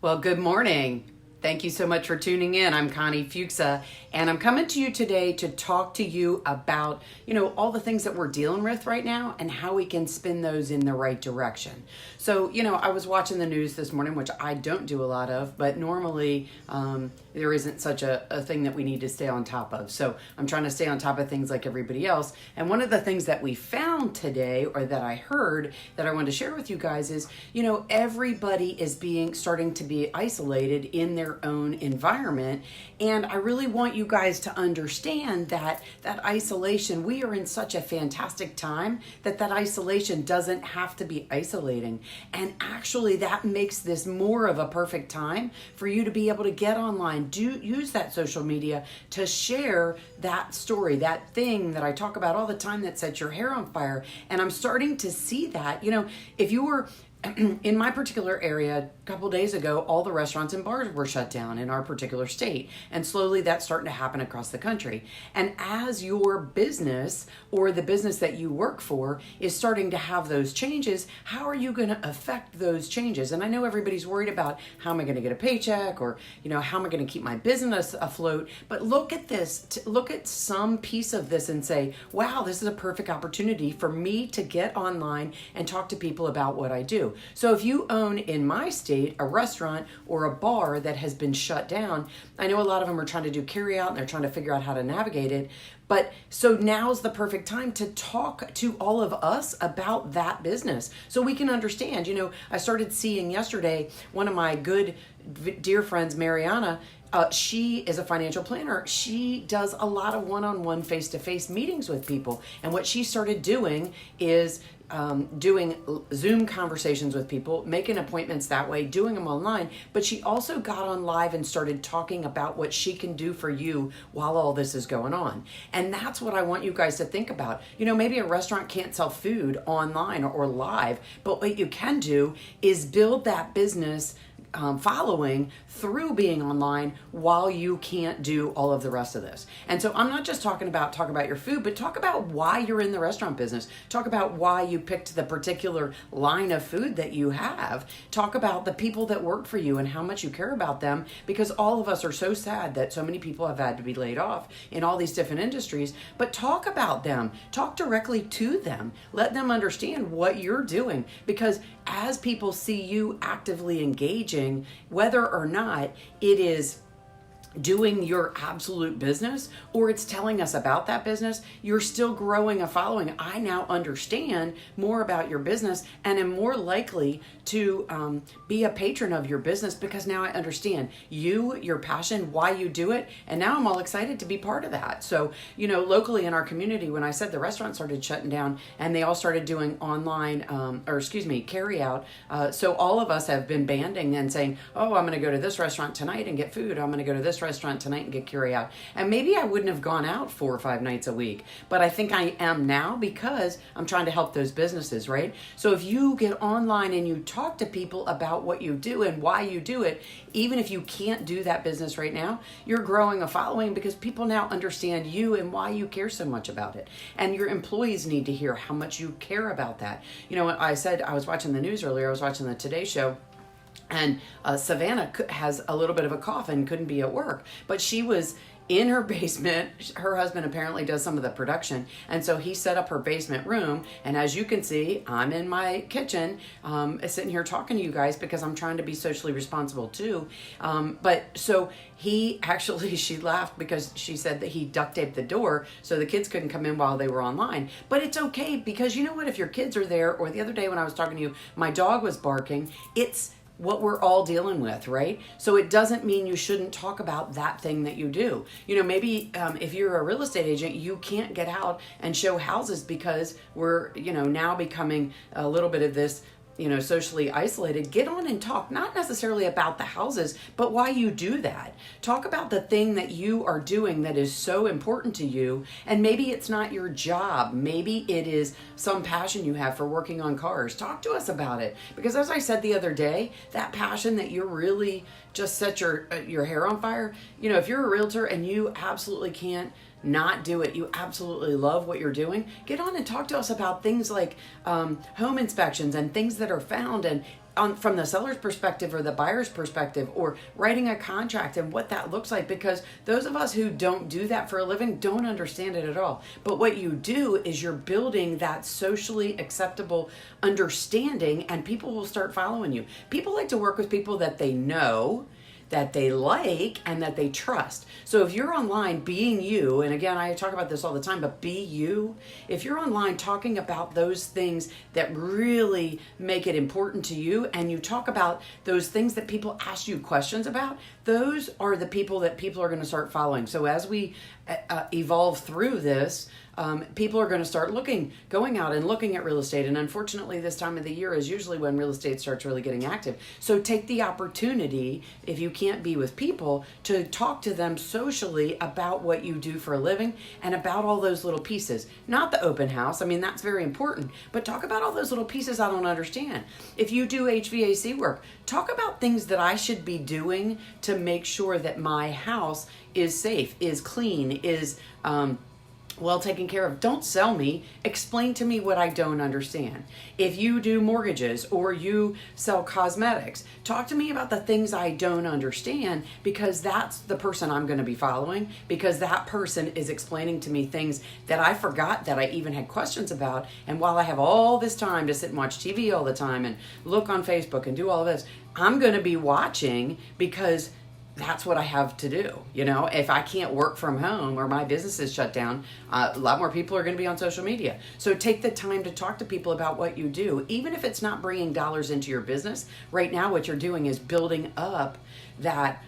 Well, good morning. Thank you so much for tuning in. I'm Connie Fuksa, and I'm coming to you today to talk to you about, all the things that we're dealing with right now and how we can spin those in the right direction. So, I was watching the news this morning, which I don't do a lot of, but normally there isn't such a thing that we need to stay on top of. So I'm trying to stay on top of things like everybody else. And one of the things that we found today, or that I heard that I wanted to share with you guys is, everybody is starting to be isolated in their own environment. And I really want you guys to understand that isolation, we are in such a fantastic time that isolation doesn't have to be isolating. And actually that makes this more of a perfect time for you to be able to get online, use that social media to share that story, that thing that I talk about all the time that sets your hair on fire. And I'm starting to see that, if you were in my particular area, a couple days ago, all the restaurants and bars were shut down in our particular state. And slowly that's starting to happen across the country. And as your business or the business that you work for is starting to have those changes, how are you going to affect those changes? And I know everybody's worried about how am I going to get a paycheck, or, how am I going to keep my business afloat? But look at this, look at some piece of this and say, wow, this is a perfect opportunity for me to get online and talk to people about what I do. So if you own in my state a restaurant or a bar that has been shut down, I know a lot of them are trying to do carry out and they're trying to figure out how to navigate it. But so now's the perfect time to talk to all of us about that business so we can understand. I started seeing yesterday one of my good dear friends, Mariana. She is a financial planner. She does a lot of one-on-one face-to-face meetings with people. And what she started doing is doing Zoom conversations with people, making appointments that way, doing them online. But she also got on live and started talking about what she can do for you while all this is going on. And that's what I want you guys to think about. Maybe a restaurant can't sell food online or live, but what you can do is build that business following through being online while you can't do all of the rest of this. And so I'm not just talk about your food, but talk about why you're in the restaurant business. Talk about why you picked the particular line of food that you have. Talk about the people that work for you and how much you care about them, because all of us are so sad that so many people have had to be laid off in all these different industries. But talk about them. Talk directly to them. Let them understand what you're doing, because as people see you actively engaging, whether or not it is doing your absolute business or it's telling us about that business, you're still growing a following. I now understand more about your business and am more likely to be a patron of your business, because now I understand you, your passion, why you do it, and now I'm all excited to be part of that. So, locally in our community, when I said the restaurants started shutting down and they all started doing online, carry out, so all of us have been banding and saying, oh, I'm going to go to this restaurant tonight and get food. I'm going to go to this restaurant tonight and get carry out. And maybe I wouldn't have gone out 4 or 5 nights a week, but I think I am now because I'm trying to help those businesses, right? So if you get online and you talk to people about what you do and why you do it, even if you can't do that business right now, you're growing a following because people now understand you and why you care so much about it. And your employees need to hear how much you care about that. I said I was watching the news earlier, I was watching the Today Show, and Savannah has a little bit of a cough and couldn't be at work, but she was in her basement. Her husband apparently does some of the production, and so he set up her basement room. And as you can see, I'm in my kitchen sitting here talking to you guys because I'm trying to be socially responsible too. But so he actually, she laughed because she said that he duct taped the door so the kids couldn't come in while they were online. But it's okay, because you know what, if your kids are there, or the other day when I was talking to you, my dog was barking, it's what we're all dealing with, right? So it doesn't mean you shouldn't talk about that thing that you do. Maybe if you're a real estate agent, you can't get out and show houses because we're, now becoming a little bit of this socially isolated. Get on and talk, not necessarily about the houses, but why you do that. Talk about the thing that you are doing that is so important to you. And maybe it's not your job. Maybe it is some passion you have for working on cars. Talk to us about it. Because as I said the other day, that passion that you're really just set your hair on fire. If you're a realtor and you absolutely can't not do it, you absolutely love what you're doing, get on and talk to us about things like home inspections and things that are found, and from the seller's perspective or the buyer's perspective, or writing a contract and what that looks like, because those of us who don't do that for a living don't understand it at all. But what you do is you're building that socially acceptable understanding, and people will start following you. People like to work with people that they know, that they like, and that they trust. So if you're online being you, and again, I talk about this all the time, but be you. If you're online talking about those things that really make it important to you, and you talk about those things that people ask you questions about, those are the people that people are going to start following. So as we evolve through this, people are going to start going out and looking at real estate. And unfortunately, this time of the year is usually when real estate starts really getting active. So take the opportunity, if you can't be with people, to talk to them socially about what you do for a living and about all those little pieces. Not the open house. I mean, that's very important, but talk about all those little pieces I don't understand. If you do HVAC work, talk about things that I should be doing to make sure that my house is safe, is clean, is well taken care of. Don't sell me. Explain to me what I don't understand. If you do mortgages or you sell cosmetics, talk to me about the things I don't understand, because that's the person I'm going to be following, because that person is explaining to me things that I forgot that I even had questions about. And while I have all this time to sit and watch TV all the time and look on Facebook and do all of this, I'm going to be watching because that's what I have to do. You know, if I can't work from home or my business is shut down, a lot more people are going to be on social media. So take the time to talk to people about what you do, even if it's not bringing dollars into your business. Right now, what you're doing is building up that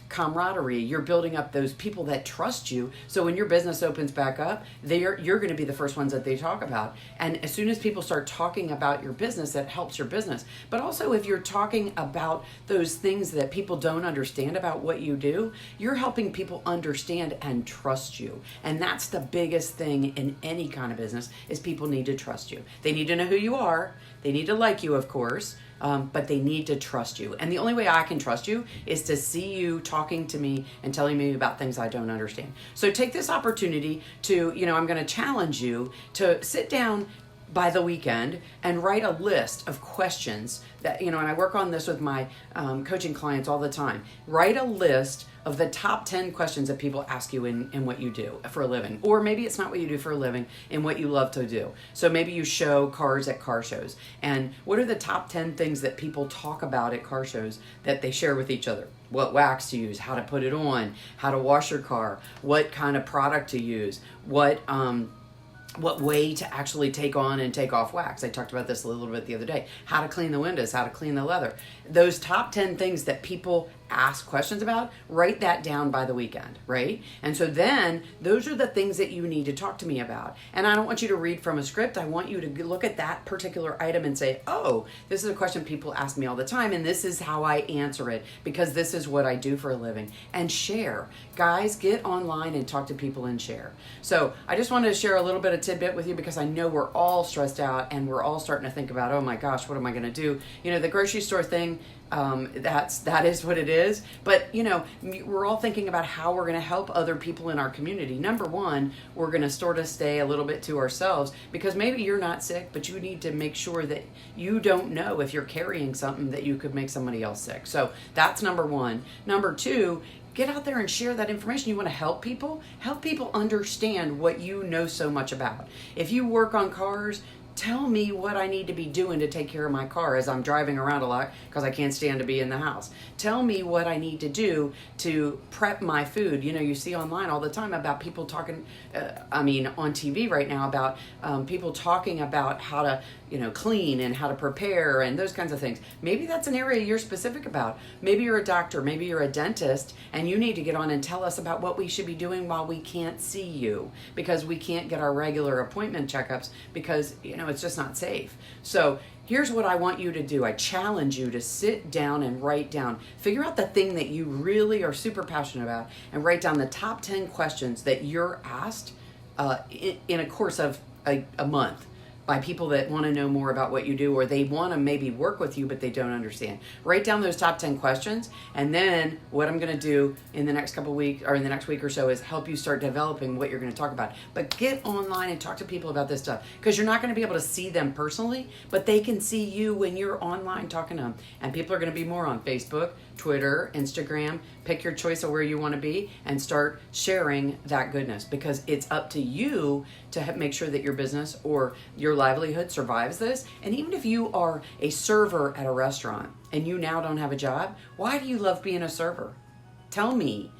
camaraderie. You're building up those people that trust you. So when your business opens back up, you're going to be the first ones that they talk about. And as soon as people start talking about your business, that helps your business. But also, if you're talking about those things that people don't understand about what you do, you're helping people understand and trust you. And that's the biggest thing in any kind of business, is people need to trust you. They need to know who you are. They need to like you, of course. But they need to trust you. And the only way I can trust you is to see you talking to me and telling me about things I don't understand. So take this opportunity to, I'm going to challenge you to sit down by the weekend and write a list of questions that, and I work on this with my coaching clients all the time. Write a list of the top 10 questions that people ask you in what you do for a living. Or maybe it's not what you do for a living, in what you love to do. So maybe you show cars at car shows. And what are the top 10 things that people talk about at car shows that they share with each other? What wax to use, how to put it on, how to wash your car, what kind of product to use, what way to actually take on and take off wax. I talked about this a little bit the other day. How to clean the windows, how to clean the leather. Those top 10 things that people ask questions about, write that down by the weekend, right? And so then those are the things that you need to talk to me about. And I don't want you to read from a script. I want you to look at that particular item and say, oh, this is a question people ask me all the time, and this is how I answer it, because this is what I do for a living. And share. Guys, get online and talk to people and share. So I just wanted to share a little bit of tidbit with you, because I know we're all stressed out and we're all starting to think about, oh my gosh, what am I going to do? The grocery store thing, that is what it is. But, we're all thinking about how we're going to help other people in our community. Number one, we're going to sort of stay a little bit to ourselves, because maybe you're not sick, but you need to make sure that you don't know if you're carrying something that you could make somebody else sick. So that's number one. Number two, get out there and share that information. You want to help people understand what you know so much about. If you work on cars, tell me what I need to be doing to take care of my car as I'm driving around a lot, because I can't stand to be in the house. Tell me what I need to do to prep my food. You see online all the time about people talking, on TV right now about people talking about how to, clean and how to prepare and those kinds of things. Maybe that's an area you're specific about. Maybe you're a doctor, maybe you're a dentist, and you need to get on and tell us about what we should be doing while we can't see you, because we can't get our regular appointment checkups because, it's just not safe. So here's what I want you to do. I challenge you to sit down and write down, figure out the thing that you really are super passionate about, and write down the top 10 questions that you're asked in a course of a month. by people that want to know more about what you do, or they want to maybe work with you, but they don't understand. Write down those top 10 questions. And then what I'm going to do in the next couple weeks, or in the next week or so, is help you start developing what you're going to talk about. But get online and talk to people about this stuff, because you're not going to be able to see them personally, but they can see you when you're online talking to them. And people are going to be more on Facebook, Twitter, Instagram. Pick your choice of where you want to be and start sharing that goodness, because it's up to you to make sure that your business or your livelihood survives this. And even if you are a server at a restaurant and you now don't have a job, why do you love being a server? Tell me,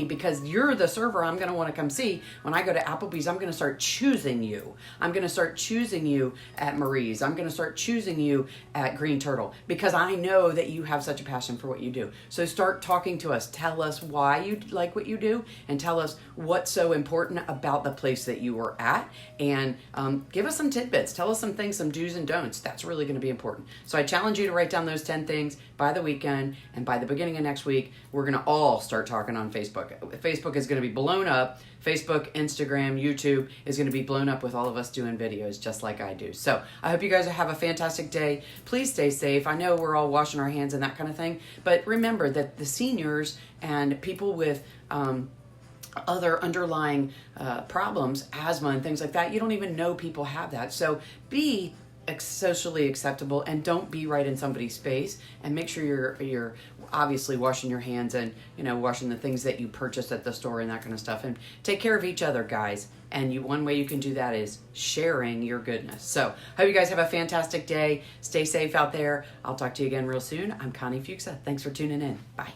because you're the server I'm going to want to come see. When I go to Applebee's, I'm going to start choosing you. I'm going to start choosing you at Marie's. I'm going to start choosing you at Green Turtle, because I know that you have such a passion for what you do. So start talking to us. Tell us why you like what you do, and tell us what's so important about the place that you were at, and give us some tidbits. Tell us some things, some do's and don'ts. That's really going to be important. So I challenge you to write down those 10 things by the weekend, and by the beginning of next week, we're going to all start talking on Facebook. Facebook is going to be blown up. Facebook, Instagram, YouTube is going to be blown up with all of us doing videos just like I do. So I hope you guys have a fantastic day. Please stay safe. I know we're all washing our hands and that kind of thing, but remember that the seniors and people with other underlying problems, asthma and things like that, you don't even know people have that. So be socially acceptable, and don't be right in somebody's face, and make sure you're obviously washing your hands, and washing the things that you purchase at the store and that kind of stuff. And take care of each other, guys. And one way you can do that is sharing your goodness. So hope you guys have a fantastic day. Stay safe out there. I'll talk to you again real soon. I'm Connie Fuksa. Thanks for tuning in. Bye.